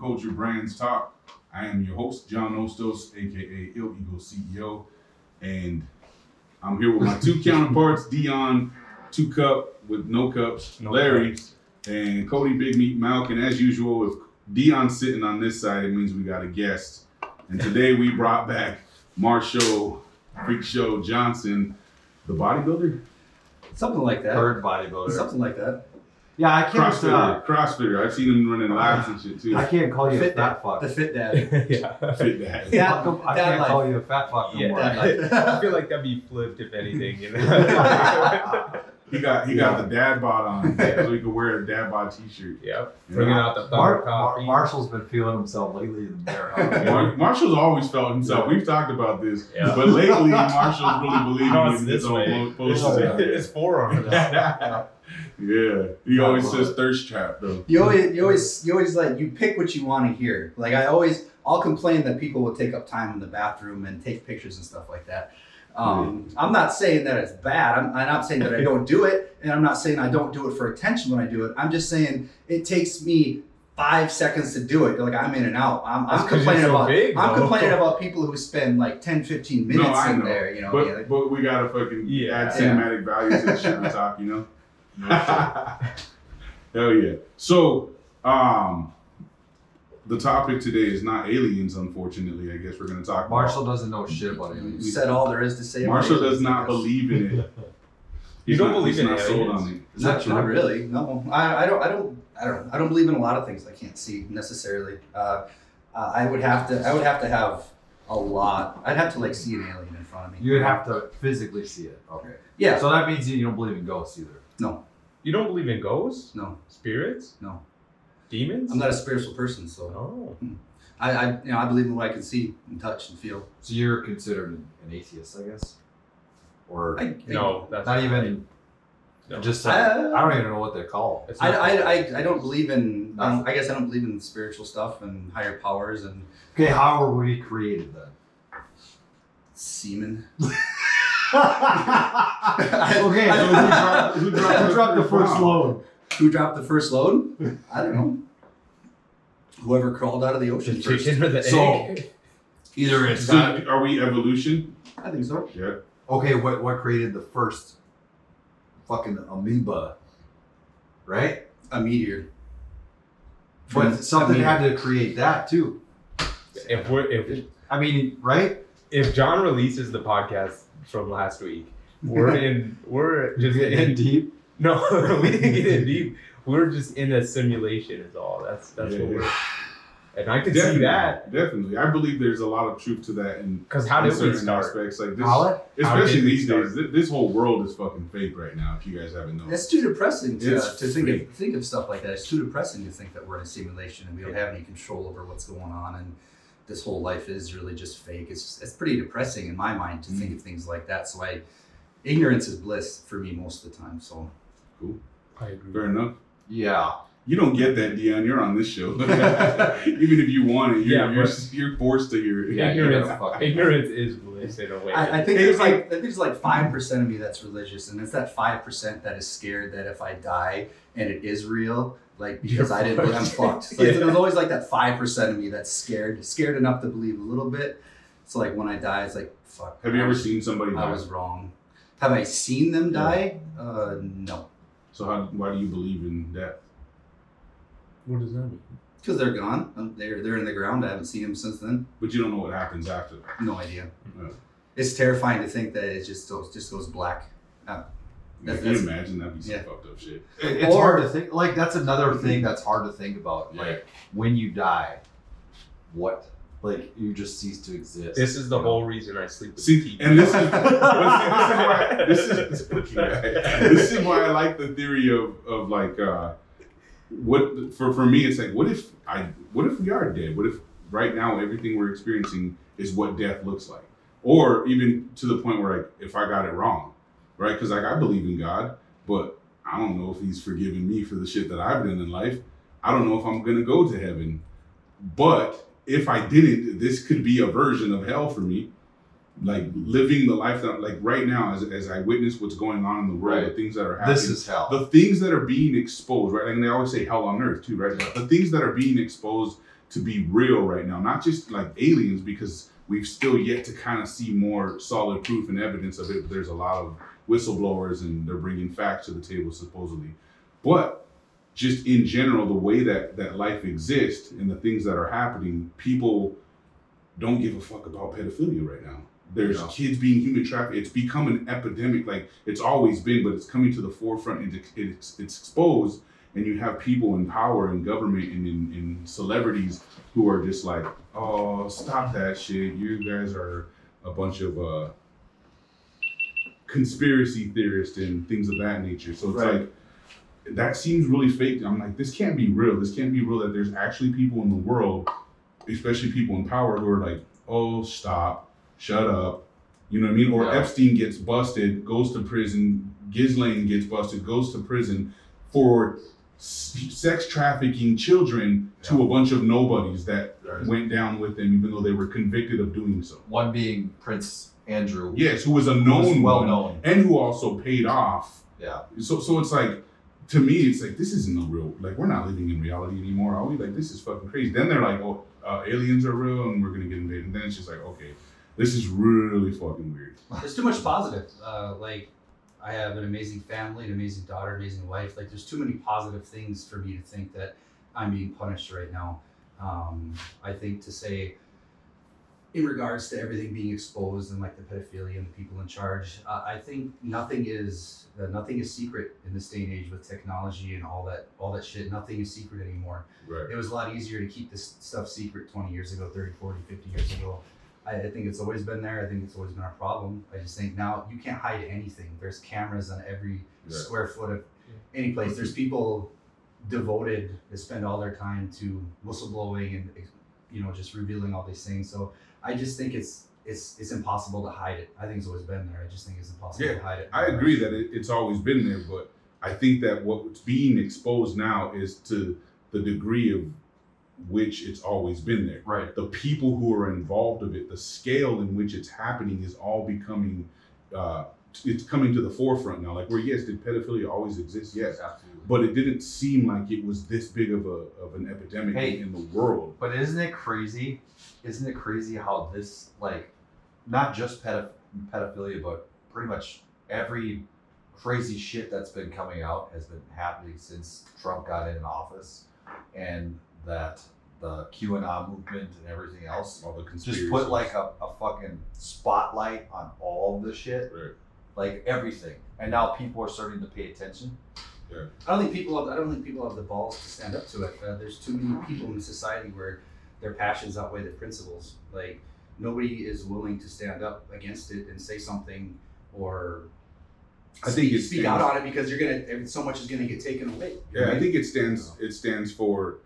Culture Brands Talk. I am your host, John Ostos, aka Ill Eagle CEO, and I'm here with my two counterparts, Dion, 2 Cup with no cups, Larry, and Cody Big Meat Malk. And as usual, if Dion's sitting on this side, it means we got a guest. And today we brought back Marshall Freakshow Johnson, the bodybuilder? Something like that. Third bodybuilder. Something like that. Yeah, I can't. Crossfitter. I've seen him running laps and shit too. I can't call you Fit a fat fuck. The fit dad. Yeah. Fit dad. I can't call you a fat fuck no more. I feel like that'd be flipped if anything. You know? He got the dad bod on, so he could wear a dad bod t-shirt. Yep. Bringing out the thunder coffee. Marshall's been feeling himself lately in the mirror. Marshall's always felt himself. We've talked about this, Yeah. but lately Marshall's really believing in his way. own posters. It's forearm. Yeah, he always says thirst trap though. You always like, you pick what you want to hear. Like I'll complain that people will take up time in the bathroom and take pictures and stuff like that. I'm not saying that it's bad. I'm not saying that I don't do it, and I'm not saying I don't do it for attention when I do it. I'm just saying it takes me 5 seconds to do it. Like I'm in and out. I'm complaining about people who spend like 10, 15 minutes in there. You know, but we gotta fucking add cinematic value to the shit we talk. You know. Hell yeah. So, the topic today is not aliens, unfortunately. I guess we're going to talk Marshall doesn't know shit about You aliens. said all there is to say. Marshall about does not believe in it. You don't believe in aliens? Sold on it. Is that true? Not really. No, I don't believe in a lot of things I can't see necessarily. I would have to have a lot. I'd have to like see an alien in front of me. You would have to physically see it. Okay. Yeah. So that means you don't believe in ghosts either. No. You don't believe in ghosts? No. Spirits? No. Demons? I'm not a spiritual person, so Oh. I believe in what I can see and touch and feel. So you're considered an atheist, I guess, or No, that's not even. No. Just I don't even know what they're called. I don't believe in. I guess I don't believe in spiritual stuff and higher powers and. Okay, how were we created then? Semen. Okay, so who dropped the first load? Who dropped the first load? I don't know. Whoever crawled out of the ocean The first. chicken or the So egg? either it's So, are we evolution? I think so. Yeah. okay. What created the first fucking amoeba? Right, A meteor. but something had to create that too. If John releases the podcast from last week, we're just in deep. No, we didn't get in deep. We're just in a simulation is all. That's what we're. And I can see that. Definitely. I believe there's a lot of truth to that Because how did we certain start? aspects like this. How Especially did we these start? days. This whole world is fucking fake right now, if you guys haven't known. It's too depressing to It's think of stuff like that. It's too depressing to think that we're in a simulation and we don't have any control over what's going on, and this whole life is really just fake. It's pretty depressing in my mind to think of things like that. So ignorance is bliss for me most of the time. So Cool. I agree. Fair enough. Yeah. You don't get that, Dion. You're on this show. Even if you want it, you're forced to hear it. Yeah, Yeah. ignorance is bliss in a way. I think there's like 5% of me that's religious, and it's that 5% that is scared that if I die and it is real, like because I'm fucked. So there's always like that 5% of me that's scared enough to believe a little bit. So like when I die, it's like fuck. Have you ever seen somebody die? I was wrong. Have I seen them die? No. So why do you believe in death? What does that mean? Because they're gone. They're in the ground. I haven't seen them since then. But you don't know what happens after. No idea. Yeah. It's terrifying to think that it just goes black. Can you imagine? That'd be some fucked up shit. It's hard to think. Like that's another thing that's hard to think about. Yeah. Like when you die, what? Like you just cease to exist. This is the whole reason I sleep with See, people. and this is why I like the theory of like what for me it's like what if we are dead? What if right now everything we're experiencing is what death looks like? Or even to the point where like if I got it wrong, right? Because like I believe in God, but I don't know if He's forgiven me for the shit that I've done in life. I don't know if I'm gonna go to heaven, but if I didn't, this could be a version of hell for me. Like living the life that, like right now, as I witness what's going on in the world, the things that are happening. This is hell. The things that are being exposed, right? And they always say hell on earth too, right? The things that are being exposed to be real right now, not just like aliens, because we've still yet to kind of see more solid proof and evidence of it. There's a lot of whistleblowers and they're bringing facts to the table supposedly, but just in general, the way that life exists and the things that are happening, people don't give a fuck about pedophilia right now. There's kids being human trafficked. It's become an epidemic. Like it's always been, but it's coming to the forefront and it's exposed. And you have people in power and government and in celebrities who are just like, oh, stop that shit. You guys are a bunch of conspiracy theorists and things of that nature. So it's like, that seems really fake. I'm like, this can't be real. This can't be real that there's actually people in the world, especially people in power, who are like, oh, stop, shut up. You know what I mean? Or Epstein gets busted, goes to prison. Ghislaine gets busted, goes to prison for sex trafficking children to a bunch of nobodies that went down with them, even though they were convicted of doing so. One being Prince Andrew. Yes, who was a known well one, known, and who also paid off. Yeah. So it's like, to me, it's like, this isn't a real, like, we're not living in reality anymore, are we? Like, this is fucking crazy. Then they're like, oh, aliens are real and we're gonna get invaded. And then it's just like, okay, this is really fucking weird. There's too much positive. Like, I have an amazing family, an amazing daughter, amazing wife. Like, there's too many positive things for me to think that I'm being punished right now. I think to say, in regards to everything being exposed and like the pedophilia and the people in charge, I think nothing is secret in this day and age with technology and all that shit. Nothing is secret anymore. Right. It was a lot easier to keep this stuff secret 20 years ago, 30, 40, 50 years ago. I think it's always been there. I think it's always been a problem. I just think now you can't hide anything. There's cameras on every square foot of any place. There's people devoted that spend all their time to whistleblowing and, you know, just revealing all these things. So I just think it's impossible to hide it. I think it's always been there. I just think it's impossible to hide it. I agree that it's always been there, but I think that what's being exposed now is to the degree of which it's always been there. Right. The people who are involved of it, the scale in which it's happening is all becoming, it's coming to the forefront now. Like, where, yes, did pedophilia always exist? Yes. Absolutely. But it didn't seem like it was this big of an epidemic in the world. But isn't it crazy? Isn't it crazy how this, like, not just pedophilia, but pretty much every crazy shit that's been coming out has been happening since Trump got in office, and that the QAnon movement and everything else All the conspiracies. just put like a fucking spotlight on all of the shit, Right. like everything, and now people are starting to pay attention. I don't think people have the balls to stand up to it. There's too many people in society where their passions outweigh their principles. Like, nobody is willing to stand up against it and say something, or speak out on it, because so much is gonna get taken away. Yeah, I think it stands for,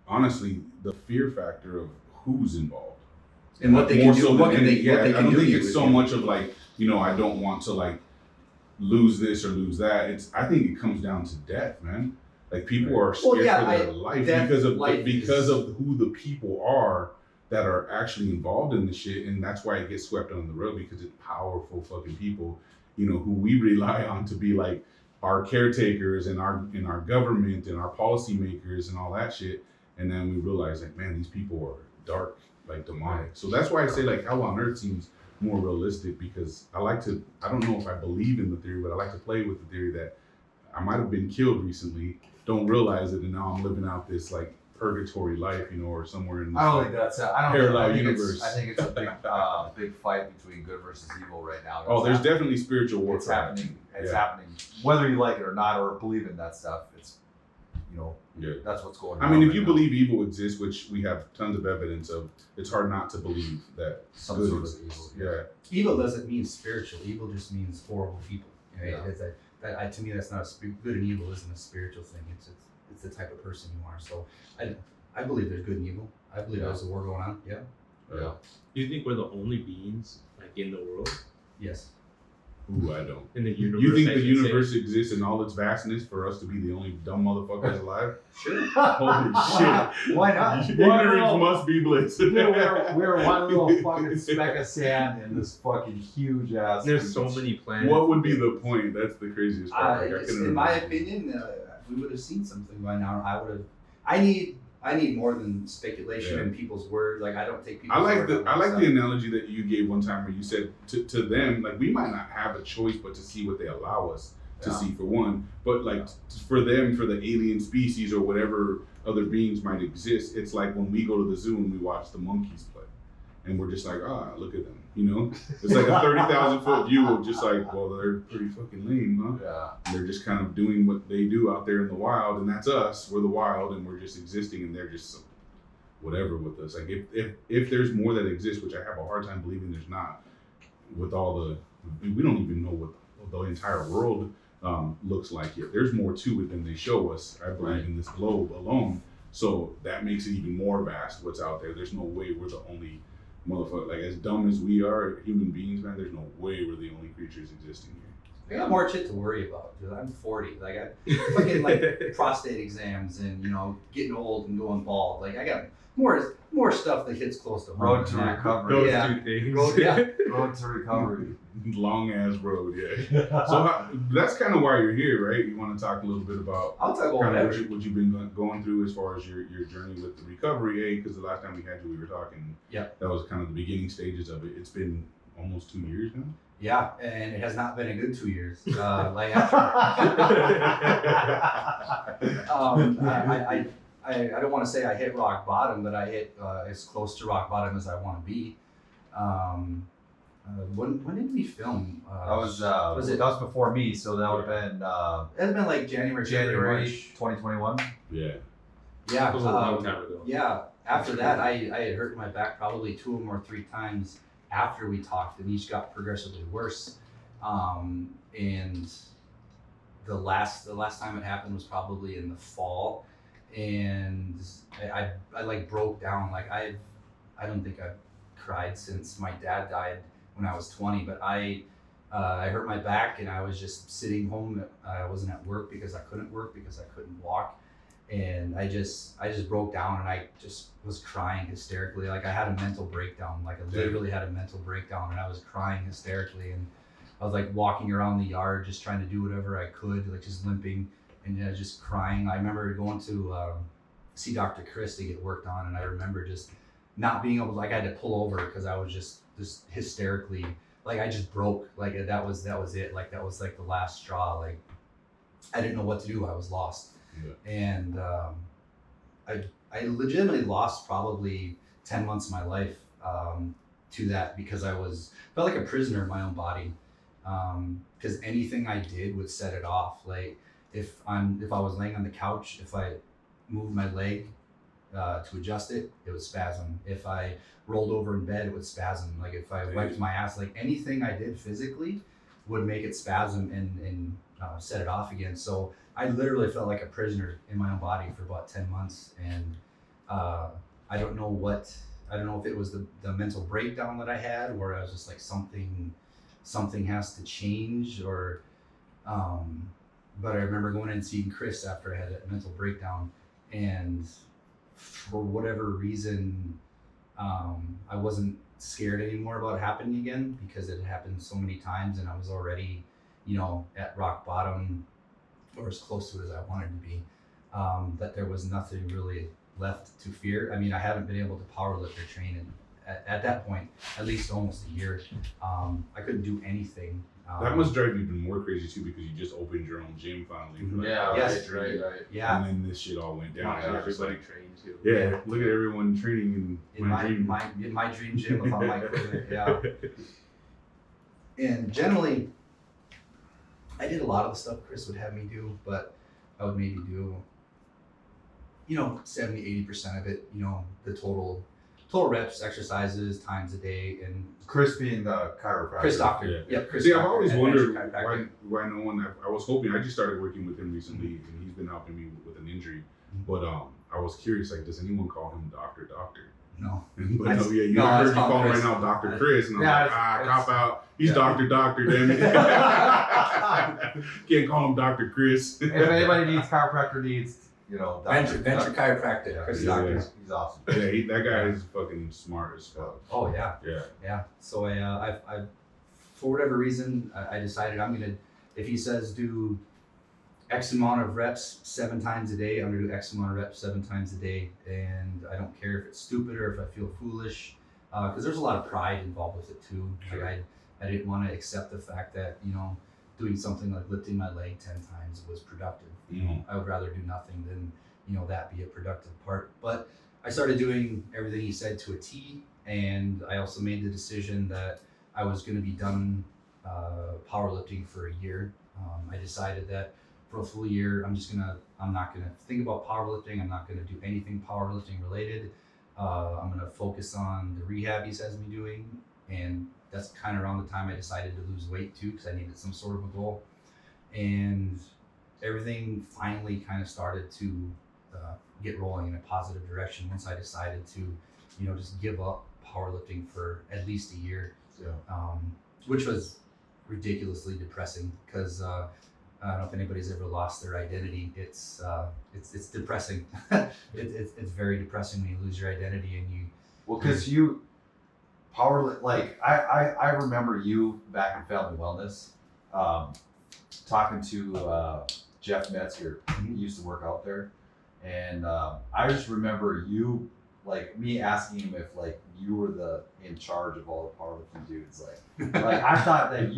honestly, the fear factor of who's involved. And what they can do. What they can do. I don't think it's so much of like, you know, I don't want to like lose this or lose that. I think it comes down to death, man. Like, people are scared for their life because of who the people are that are actually involved in the shit, and that's why it gets swept under the rug, because it's powerful fucking people, you know, who we rely on to be like our caretakers and our government and our policymakers and all that shit. And then we realize, like, man, these people are dark, like demonic. So that's why I say, like, Hell on Earth seems more realistic, because I don't know if I believe in the theory, but I like to play with the theory that I might have been killed recently, don't realize it, and now I'm living out this like purgatory life, you know, or somewhere in this parallel universe. I think it's a big fight between good versus evil right now. There's definitely spiritual warfare. It's happening. It's happening. Whether you like it or not, or believe in that stuff, it's, you know, that's what's going on. I mean, if you believe evil exists, which we have tons of evidence of, it's hard not to believe that some good sort of exists. evil. Evil doesn't mean spiritual. Evil just means horrible people. Right? Yeah. To me, that's not good and evil isn't a spiritual thing. It's the type of person you are. So I believe there's good and evil. I believe there's a war going on. Yeah. Yeah. Do you think we're the only beings like in the world? Yes. Ooh, I don't. In the universe. You think the universe exists in all its vastness for us to be the only dumb motherfuckers alive? Sure. Holy shit. Why not? Ignorance must be bliss. We're one little fucking speck of sand in this fucking huge ass. There's so many planets. What would be the point? That's the craziest part. In my opinion, we would have seen something by now. I I need more than speculation and people's word. Like I don't take people's I like word. the analogy that you gave one time where you said to them, like, we might not have a choice but to see what they allow us to see, for one, but like for them, for the alien species or whatever other beings might exist, it's like when we go to the zoo and we watch the monkeys play, and we're just like, look at them, you know? It's like a 30,000 foot view of just like, well, they're pretty fucking lame, huh? Yeah. They're just kind of doing what they do out there in the wild, and that's us. We're the wild, and we're just existing, and they're just whatever with us. Like if there's more that exists, which I have a hard time believing there's not, with all we don't even know what the entire world looks like yet. There's more to it than they show us, I believe, in this globe alone. So that makes it even more vast what's out there. There's no way we're the only motherfucker. Like, as dumb as we are, human beings, man, there's no way we're the only creatures existing here. I got more shit to worry about, dude. I'm 40. Like I fucking like prostate exams and getting old and going bald. Like I got more stuff that hits close to home. Road to recovery. Those two things. Road to recovery. Long ass road, yeah. So that's kind of why you're here, right? You want to talk a little bit about I'll talk about kind whatever. of what you've been going through as far as your journey with the recovery, because the last time we had you, we were talking. Yeah. That was kind of the beginning stages of it. It's been almost 2 years now. Yeah, and it has not been a good 2 years. I don't want to say I hit rock bottom, but I hit as close to rock bottom as I want to be. When did we film? That was before me, so that would have been it's been like January March. 2021. Yeah. Yeah. It was a long time ago. Yeah. After that, I had hurt my back probably 2 or 3 times after we talked, and each got progressively worse. And the last time it happened was probably in the fall, and I like broke down. Like I don't think I've cried since my dad died when I was 20, but I hurt my back and I was just sitting home. I wasn't at work because I couldn't work because I couldn't walk. And I just broke down and I just was crying hysterically. Like I had a mental breakdown. Like I literally had a mental breakdown and I was crying hysterically. And I was like walking around the yard, just trying to do whatever I could, like just limping and just crying. I remember going to see Dr. Chris to get worked on. And I remember just not being able to, like I had to pull over because I was just hysterically, like I just broke. Like that was it. Like that was like the last straw. Like I didn't know what to do. I was lost. Yeah. And I legitimately lost probably 10 months of my life to that because I felt like a prisoner in my own body. Because anything I did would set it off. Like if I was laying on the couch, if I moved my leg to adjust it, it would spasm. If I rolled over in bed, it would spasm. Like if I wiped my ass, like anything I did physically would make it spasm and set it off again. So I literally felt like a prisoner in my own body for about 10 months. And I don't know if it was the mental breakdown that I had, or I was just like something has to change, or but I remember going in and seeing Chris after I had a mental breakdown, and for whatever reason I wasn't scared anymore about it happening again because it had happened so many times and I was already at rock bottom or as close to it as I wanted to be, that there was nothing really left to fear. I mean, I haven't been able to powerlift or train at that point at least almost a year. I couldn't do anything. That must drive you even more crazy too, because you just opened your own gym finally. Yes. Right. Yeah. And then this shit all went down. Everybody trained too. Yeah, look at everyone training in my dream gym with all my equipment. Yeah. And generally, I did a lot of the stuff Chris would have me do, but I would maybe do 70-80% of it. The total reps, exercises, times a day, and Chris being the chiropractor. Chris doctor. Yeah. Chris. See, doctor, I've always wondered chiropractor. why no one. I was hoping. I just started working with him recently, and he's been helping me with an injury. But I was curious, like, does anyone call him Doctor? No. But no, yeah, you heard you call him right now, Dr. Chris, and I'm like, cop out. He's Doctor, damn it. Can't call him Dr. Chris. If anybody needs chiropractor needs, Venture chiropractic. Chris doctor. He's awesome. Yeah, that guy is fucking smart as fuck. Oh yeah. Yeah. So I for whatever reason, I decided I'm gonna, if he says do X amount of reps 7 times a day. I'm gonna do X amount of reps 7 times a day, and I don't care if it's stupid or if I feel foolish, because there's a lot of pride involved with it too. Sure. Like I didn't want to accept the fact that doing something like lifting my leg 10 times was productive. I would rather do nothing than that be a productive part. But I started doing everything he said to a T, and I also made the decision that I was going to be done powerlifting for a year. I decided that for a full year, I'm not gonna think about powerlifting. I'm not gonna do anything powerlifting related. I'm gonna focus on the rehab he says me doing, and that's kind of around the time I decided to lose weight too, because I needed some sort of a goal. And everything finally kind of started to get rolling in a positive direction once I decided to, just give up powerlifting for at least a year, which was ridiculously depressing because I don't know if anybody's ever lost their identity. It's depressing. It's very depressing when you lose your identity and you. Well, because you I remember you back in Family Wellness, talking to Jeff Metzger. He used to work out there, and I just remember you, like me asking him if like you were in charge of all the powerlifting dudes. Like I thought that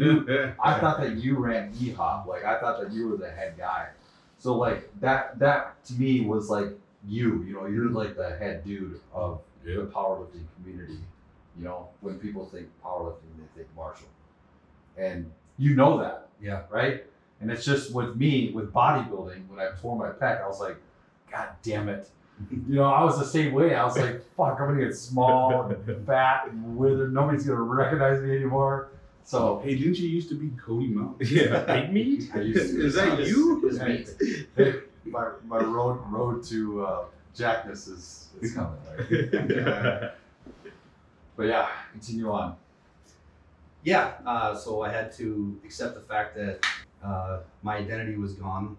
you ran EHOP. Like I thought that you were the head guy. So like that to me was like you're like the head dude of the powerlifting community. When people think powerlifting, they think Marshall, and that. Yeah. Right. And it's just with me with bodybuilding. When I tore my pec, I was like, God damn it. I was the same way. I was like, fuck, I'm gonna get small and fat and withered. Nobody's gonna recognize me anymore. So, hey, didn't you used to be Cody Mount? Yeah, big meat. Is that you? Hey, my road to Jackness is coming. Right? But yeah, continue on. Yeah. So I had to accept the fact that my identity was gone.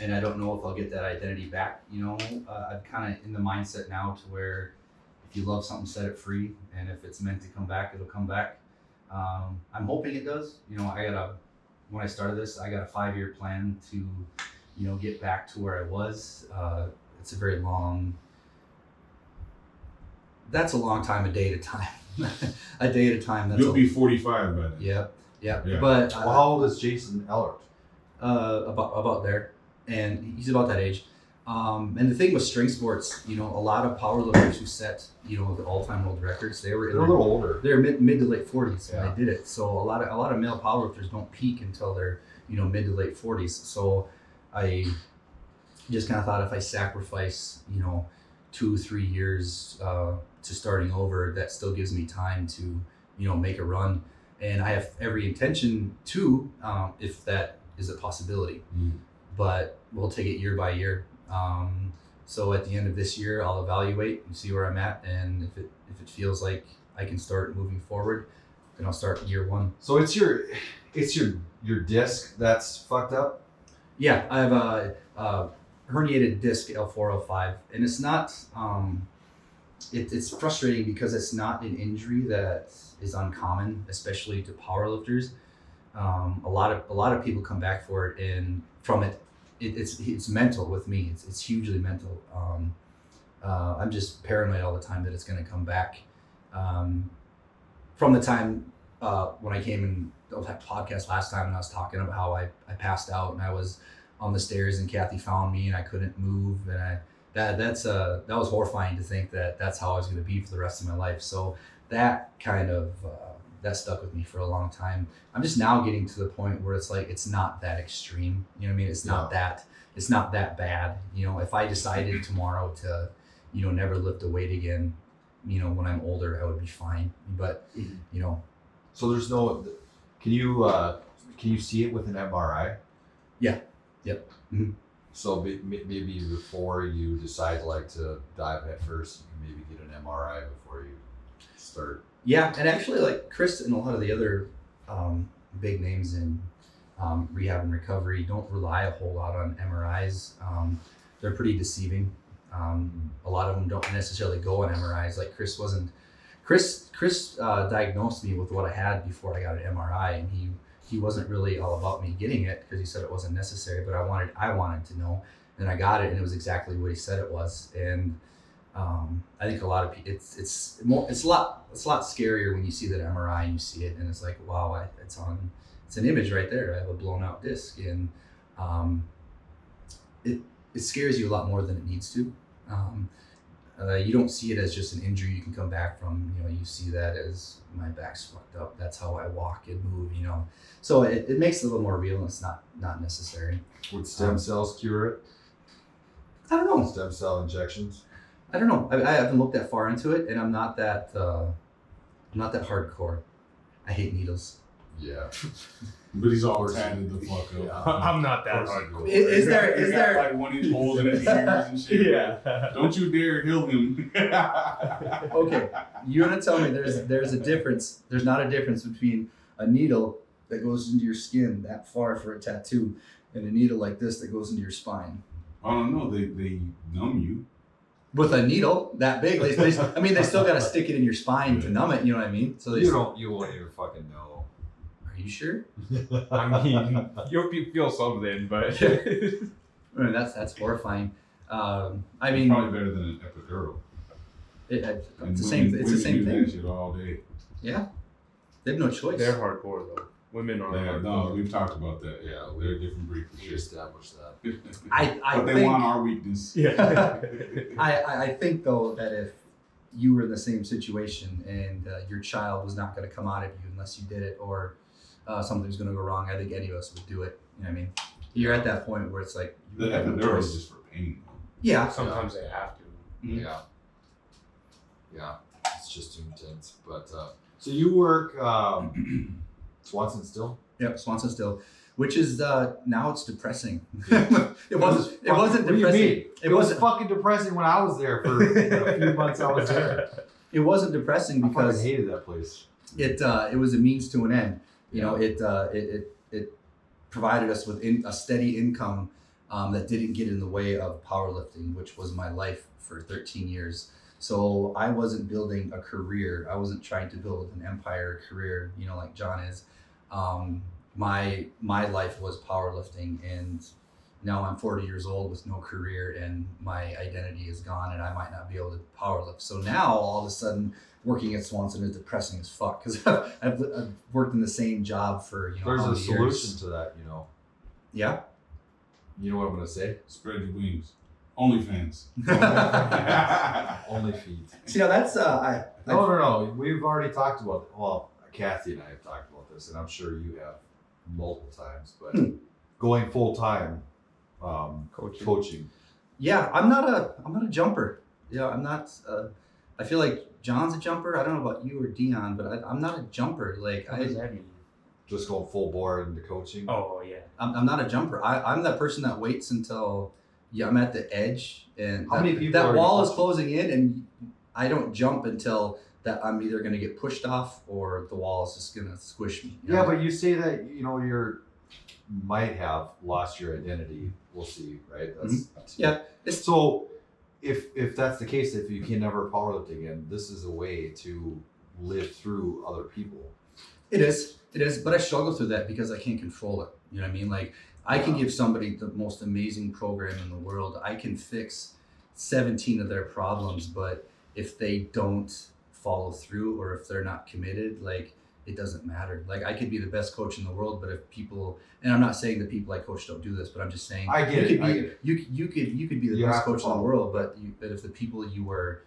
And I don't know if I'll get that identity back. I'm kind of in the mindset now to where if you love something, set it free. And if it's meant to come back, it'll come back. I'm hoping it does. When I started this, I got a 5-year plan to, get back to where I was. It's a very long, that's a long time, a day at a time. A day at a time. You'll be 45 by then. Yep. Yeah. But how old is Jason Ellert? About there. And he's about that age. And the thing with string sports, a lot of powerlifters who set, the all-time world records, they're a little older. They're mid to late 40s when they did it. So a lot of male powerlifters don't peak until they're, mid to late 40s. So I just kind of thought if I sacrifice, 2-3 years to starting over, that still gives me time to, make a run. And I have every intention to, if that is a possibility. But we'll take it year by year. So at the end of this year, I'll evaluate and see where I'm at, and if it feels like I can start moving forward, then I'll start year 1. So it's your disc that's fucked up? Yeah, I have a herniated disc L4-L5, and it's not. It's frustrating because it's not an injury that is uncommon, especially to powerlifters. A lot of people come back for it, and from it, it's mental with me. It's hugely mental. I'm just paranoid all the time that it's going to come back. From the time when I came in that podcast last time and I was talking about how I passed out and I was on the stairs and Kathy found me and I couldn't move, and that was horrifying to think that that's how I was going to be for the rest of my life. So that kind of that stuck with me for a long time. I'm just now getting to the point where it's like it's not that extreme. You know what I mean? It's not that bad. If I decided tomorrow to, never lift a weight again, when I'm older, I would be fine. But So there's no. Can you see it with an MRI? Yeah. Yep. Mm-hmm. So maybe before you decide to dive head first, you can maybe get an MRI before you start. Yeah, and actually, like Chris and a lot of the other big names in rehab and recovery don't rely a whole lot on MRIs. They're pretty deceiving. A lot of them don't necessarily go on MRIs. Like Chris diagnosed me with what I had before I got an MRI, and he he wasn't really all about me getting it because he said it wasn't necessary, but I wanted to know, and I got it, and it was exactly what he said it was. And I think a lot of people, it's a lot scarier when you see that MRI and you see it, and it's like, wow, it's an image right there. I have a blown out disc, and it scares you a lot more than it needs to. You don't see it as just an injury you can come back from. You see that as my back's fucked up. That's how I walk and move. So it makes it a little more real, and it's not necessary. Would stem cells cure it? I don't know. Stem cell injections? I don't know. I haven't looked that far into it, and I'm not that hardcore. I hate needles. Yeah. But he's all tatted the fuck up. Yeah. I'm not that hardcore. Is there He's got like 1-inch holes in his fingers and shit. Yeah. Don't you dare heal him. Okay, you're gonna tell me there's a difference. There's not a difference between a needle that goes into your skin that far for a tattoo and a needle like this that goes into your spine. I don't know. They numb you. With a needle that big, they still got to stick it in your spine to numb it. You know what I mean? So You won't even fucking know. Are you sure? I mean, you'll feel something, but I mean, that's horrifying. I mean, Probably better than an epidural. it's And the same. It's the same women do that thing. shit all day. Yeah, they have no choice. they're hardcore though. Women are Yeah, hardcore. no, we've talked about that. Yeah, they're a different breed for We sure. established that. I But they think, want our weakness. Yeah. I think though that if you were in the same situation and your child was not going to come out of you unless you did it, or something was going to go wrong, I think any of us would do it. You know what I mean? You're at that point where it's like The you have no epidural choice. is just for pain. Yeah. Sometimes they have to. Mhm. Yeah. Yeah. It's just too intense. But so you work Swanson still? Yep, Swanson still, which is now it's depressing. Yeah. It wasn't What do you depressing. mean? It was fucking depressing when I was there for a few months. I was there. It wasn't depressing I because fucking hated that place. it was a means to an end. It provided us with a steady income that didn't get in the way of powerlifting, which was my life for 13 years. So I wasn't building a career. I wasn't trying to build an empire career, like John is. My life was powerlifting, and now I'm 40 years old with no career, and my identity is gone, and I might not be able to powerlift. So now all of a sudden, working at Swanson is depressing as fuck because I've worked in the same job for There's how a many solution years. to that, Yeah. You know what I'm gonna say? Spread your wings. OnlyFans. Only feet. See, now that's No. We've already talked about. Well, Kathy and I have talked about this, and I'm sure you have multiple times. But going full time, coaching. Yeah, I'm not a jumper. Yeah, I'm not. I feel like John's a jumper. I don't know about you or Dion, but I'm not a jumper. Like What does that mean? Just going full bore into coaching. Oh yeah. I'm not a jumper. I'm that person that waits until I'm at the edge and How many people that are wall you is coaching? closing in, and I don't jump until that I'm either going to get pushed off or the wall is just going to squish me. Yeah, but you say that you're might have lost your identity. We'll see, right? That's Yeah. So if that's the case, if you can never powerlift again, this is a way to live through other people. It is, but I struggle through that because I can't control it. You know what I mean? Like I can give somebody the most amazing program in the world. I can fix 17 of their problems, but if they don't follow through or if they're not committed, like it doesn't matter. Like I could be the best coach in the world, but if people, and I'm not saying the people I coach don't do this, but I'm just saying I get you it. could I be, get it. you could be the You best have to coach in the follow. world, but if the people you were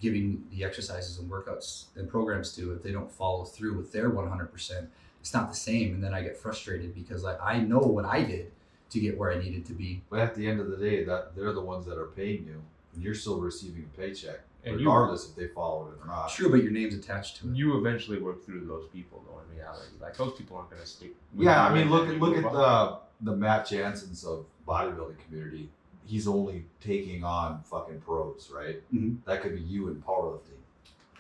giving the exercises and workouts and programs to, if they don't follow through with their 100%, it's not the same. And then I get frustrated because like I know what I did to get where I needed to be. But at the end of the day, that they're the ones that are paying you, and you're still receiving a paycheck, And regardless if they follow it or not. True, but your name's attached to it. You eventually work through those people, though. In reality, like those people aren't going to stick. with Yeah, you I mean, and look then at move on. the Matt Jansen's of bodybuilding community. He's only taking on fucking pros, right? Mhm. That could be you in powerlifting,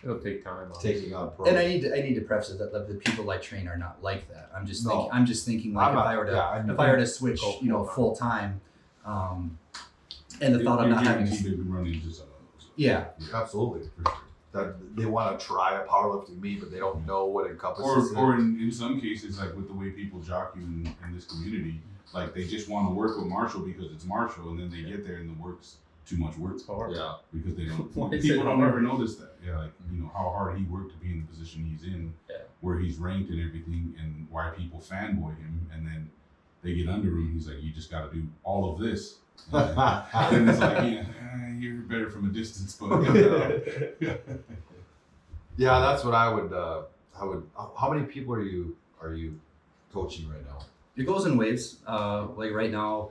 It'll take time. Honestly. taking on pros. And I need to preface it that the people I train are not like that. I'm just No. thinking like I'm if not- I were to yeah, I mean, if I were to switch, go full time, and the thought of You're not having guaranteed to run into some of those. yeah. Absolutely. For sure. that they want to try a powerlifting meet, but they don't know what encompasses it. Or in some cases, like with the way people jockey in this community, like they just want to work with Marshall because it's Marshall, and then they get there and the work's too much work. It's hard. Yeah. Because they don't. Why is People it don't hard? ever notice that. Yeah, like how hard he worked to be in the position he's in, where he's ranked and everything, and why people fanboy him, and then they get under him. He's like, you just got to do all of this. And it's like, you're better from a distance, but. Yeah, that's what I would. How many people are you coaching right now? It goes in waves. Like right now,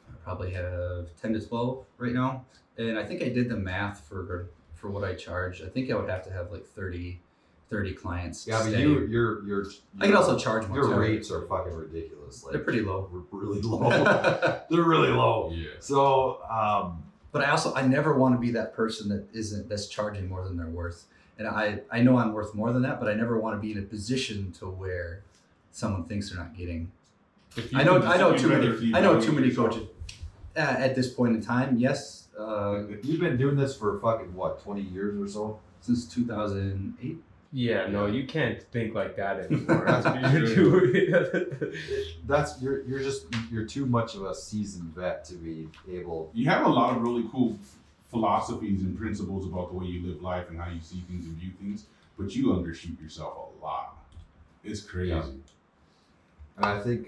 I probably have 10 to 12 right now. And I think I did the math for what I charge. I think I would have to have like 30 clients. Yeah, but steady. you're I can also charge more. your too. rates are fucking ridiculous. Like They're pretty low. really low. They're really low. Yeah. So But I never want to be that person that's charging more than they're worth. And I know I'm worth more than that, but I never want to be in a position to where someone thinks they're not getting. I know too many coaches. At this point in time, yes. you've been doing this for fucking what, 20 years or so? Since 2008. Yeah, no, you can't think like that anymore. You're too much of a seasoned vet to be able. You have a lot of really cool philosophies and principles about the way you live life and how you see things and view things, but you undershoot yourself a lot. It's crazy. Yeah. And I think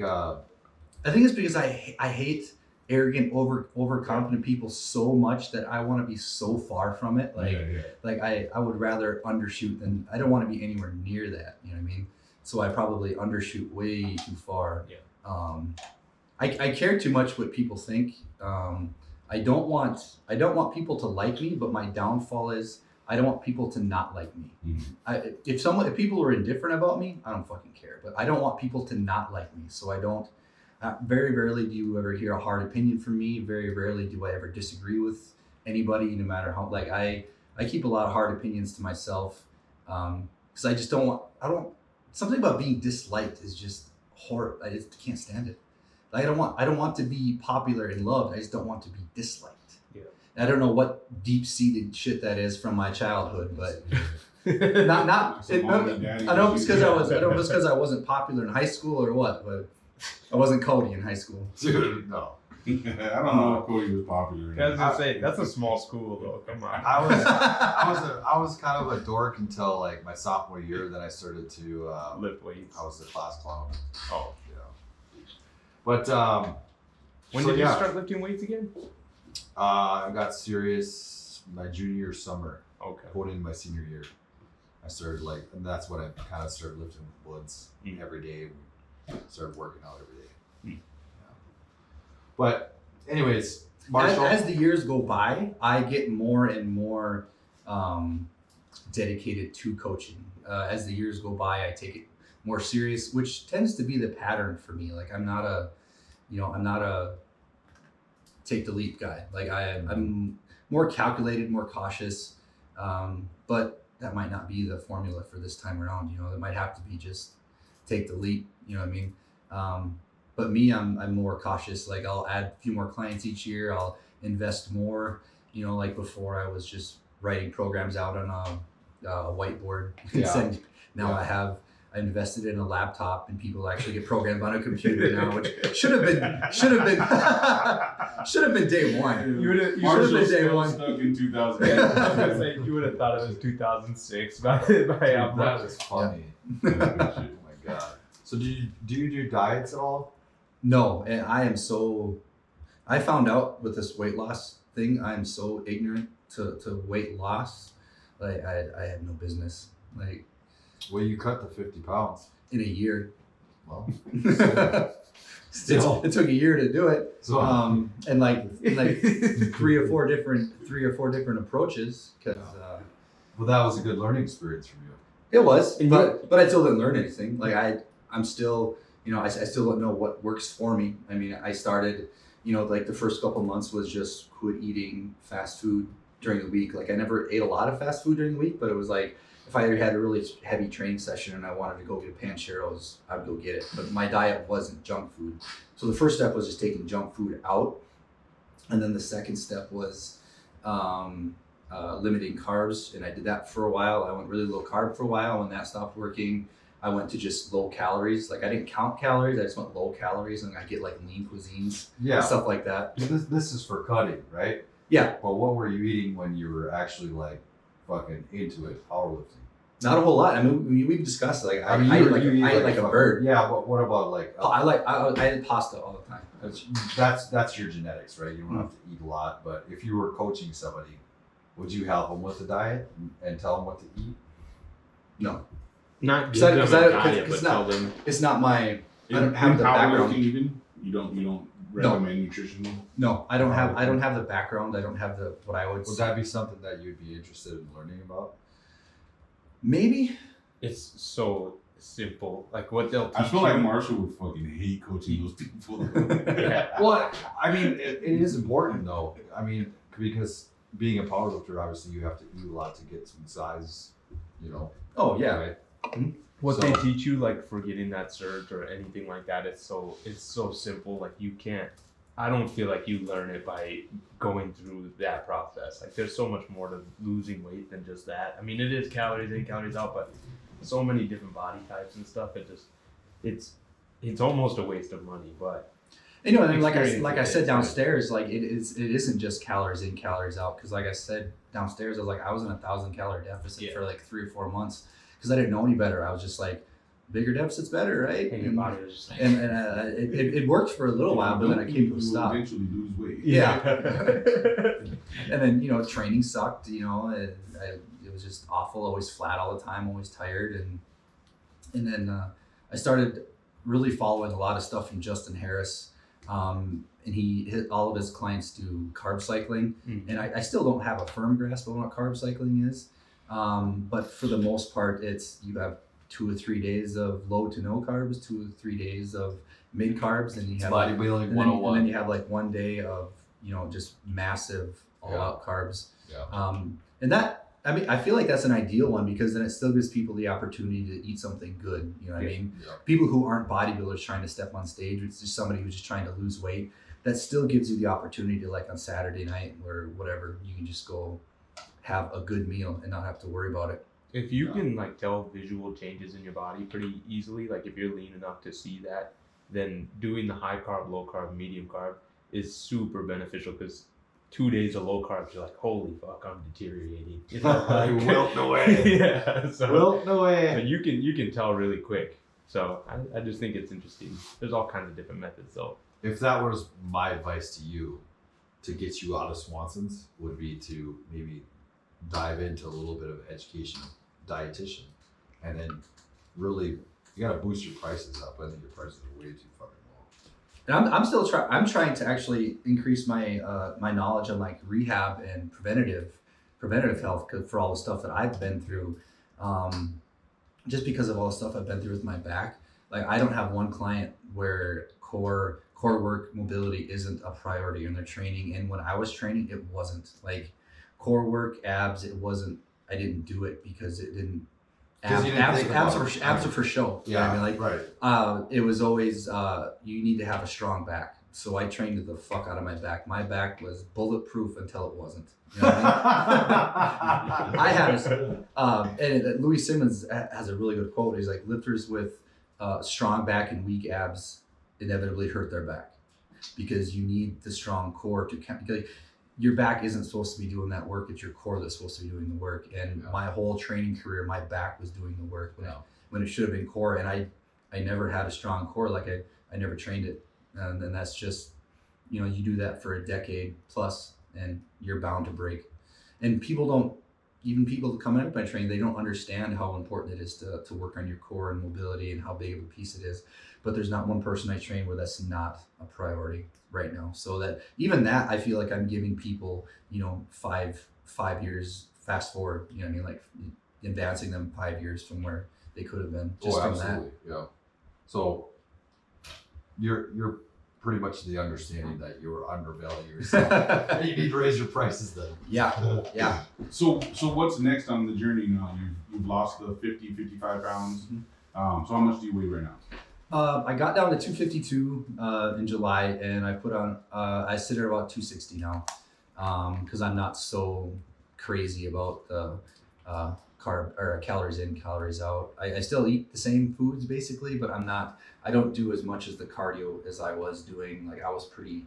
it's because I hate arrogant, overconfident people so much that I want to be so far from it. Like I would rather undershoot than I don't want to be anywhere near that. You know what I mean? So I probably undershoot way too far. Yeah. I care too much what people think. I don't want people to like me, but my downfall is I don't want people to not like me. Mm-hmm. If people are indifferent about me, I don't fucking care. But I don't want people to not like me, so I don't. Very rarely do you ever hear a hard opinion from me. Very rarely do I ever disagree with anybody, no matter how. Like I keep a lot of hard opinions to myself, because I just don't want. Something about being disliked is just horrible. I just can't stand it. I don't want to be popular and loved. I just don't want to be disliked. Yeah. I don't know what deep-seated shit that is from my childhood, but not. I don't know if it's because I wasn't popular in high school or what, but I wasn't Cody in high school. Dude, no. I don't know if Cody was popular. I was gonna say that's a small school though. Come on. I was kind of a dork until like my sophomore year. Then I started to Lift weights. I was the class clown. Oh. Yeah. But when did you start lifting weights again? I got serious my junior summer. Okay. Going into my senior year, I started and that's when I kind of started lifting with Woods every day. Started working out every day. Yeah. But anyways, Marshall. As the years go by, I get more and more dedicated to coaching. As the years go by, I take it more serious, which tends to be the pattern for me. Like I'm not a take the leap guy. Like I'm more calculated, more cautious. But that might not be the formula for this time around. It might have to be just take the leap. You know what I mean? But me, I'm more cautious. Like I'll add a few more clients each year. I'll invest more. Like before I was just writing programs out on a whiteboard. Yeah. Now I invested in a laptop and people actually get programmed on a computer now, which should have been day one. You should Marshall's have been day still one. stuck in 2008. Yeah, I was gonna say you would have thought it was 2006 by how much. That is funny. Oh my god. So do you do diets at all? No, and I found out with this weight loss thing, I am so ignorant to weight loss. Like I had no business. Like, Well, you cut the 50 pounds. in a year. Well, It took a year to do it. So And like three or four different approaches. Cause well, that was a good learning experience for you. it was, And but I still didn't learn anything. Like I'm still, I still don't know what works for me. I mean, I started, like the first couple months was just quit eating fast food during the week. Like I never ate a lot of fast food during the week, but it was like, if I had a really heavy training session and I wanted to go get a Pancheros, I'd go get it. But my diet wasn't junk food. So the first step was just taking junk food out. And then the second step was limiting carbs, and I did that for a while. I went really low carb for a while. When that stopped working, I went to just low calories. Like I didn't count calories. I just went low calories, and I get like lean cuisines, stuff like that. This is for cutting, right? Yeah. But what were you eating when you were actually like fucking into it, powerlifting? Not a whole lot. I mean, we've discussed like I ate like a bird. Yeah, but what about like? I ate pasta all the time. That's your genetics, right? You don't have to eat a lot. But if you were coaching somebody, would you help them with the diet and tell them what to eat? No, not give them a diet, but tell them. It's not my. I don't have the background. Even you don't recommend nutrition. No, I don't have the background. I don't have the what I would. Would that be something that you'd be interested in learning about? Maybe. It's so simple. Like what they'll teach I feel like Marshall would fucking hate coaching those people. Yeah. Well, I mean, it is important though. I mean, because being a powerlifter, obviously you have to eat a lot to get some size, you know. Oh yeah. Right? What they teach you, like for getting that surge or anything like that, it's so simple. Like you can't. I don't feel like you learn it by going through that process. Like there's so much more to losing weight than just that. I mean, it is calories in, calories out, but so many different body types and stuff. It's almost a waste of money. But you know, and like I said downstairs, like it isn't just calories in, calories out. Because like I said downstairs, I was in a 1,000-calorie deficit for like 3 or 4 months because I didn't know any better. I was just like, bigger deficit's better, right? And your body was just like, and it worked for a little while, but then I came to a stop. Eventually lose weight. Yeah. And then training sucked. And it was just awful. Always flat all the time. Always tired. And then I started really following a lot of stuff from Justin Harris. And all of his clients do carb cycling. Mm-hmm. And I still don't have a firm grasp on what carb cycling is. But for the most part, you have 2 or 3 days of low to no carbs, 2 or 3 days of mid carbs, and you have bodybuilding 101. And then you have like 1 day of just massive all out carbs. Yeah. And that, I mean, I feel like that's an ideal one because then it still gives people the opportunity to eat something good. You know what I mean? Yeah. People who aren't bodybuilders trying to step on stage, it's just somebody who's just trying to lose weight. That still gives you the opportunity to, like on Saturday night or whatever, you can just go have a good meal and not have to worry about it. If you can like tell visual changes in your body pretty easily, like if you're lean enough to see that, then doing the high carb, low carb, medium carb is super beneficial because 2 days of low carbs, you're like, holy fuck, I'm deteriorating. Wilt away. Yeah. So, wilt away. So you can tell really quick. So I just think it's interesting. There's all kinds of different methods though. If that was my advice to you to get you out of Swanson's would be to maybe dive into a little bit of education, dietitian, and then really you got to boost your prices up. I think your prices are way too fucking low. And I'm still I'm trying to actually increase my my knowledge on like rehab and preventative health for all the stuff that I've been through, just because of all the stuff I've been through with my back. Like I don't have one client where core work mobility isn't a priority in their training, and when I was training, it wasn't. Like core work, abs, it wasn't. I didn't do it because it didn't. Abs are for show. Yeah, I mean, like, right. It was always you need to have a strong back. So I trained the fuck out of my back. My back was bulletproof until it wasn't. You know what I mean? I had and Louis Simmons has a really good quote. He's like, lifters with strong back and weak abs inevitably hurt their back because you need the strong core to because your back isn't supposed to be doing that work. It's your core that's supposed to be doing the work. And my whole training career, my back was doing the work when it should have been core. And I never had a strong core. Like I never trained it. And then that's just, you do that for a decade plus and you're bound to break. And people that come in by training, they don't understand how important it is to work on your core and mobility and how big of a piece it is. But there's not one person I train where that's not a priority right now. So that even that, I feel like I'm giving people, 5 years fast forward, you know what I mean? Like advancing them 5 years from where they could have been just from absolutely. That. Yeah. So you're pretty much the understanding that you're undervaluing yourself. You need to raise your prices then. Yeah. Yeah. So what's next on the journey now? You've lost the 50, 55 pounds. Mm-hmm. So how much do you weigh right now? I got down to 252 in July, and I put on. I sit at about 260 now, because I'm not so crazy about the carb or calories in, calories out. I still eat the same foods basically, but I don't do as much as the cardio as I was doing. Like I was pretty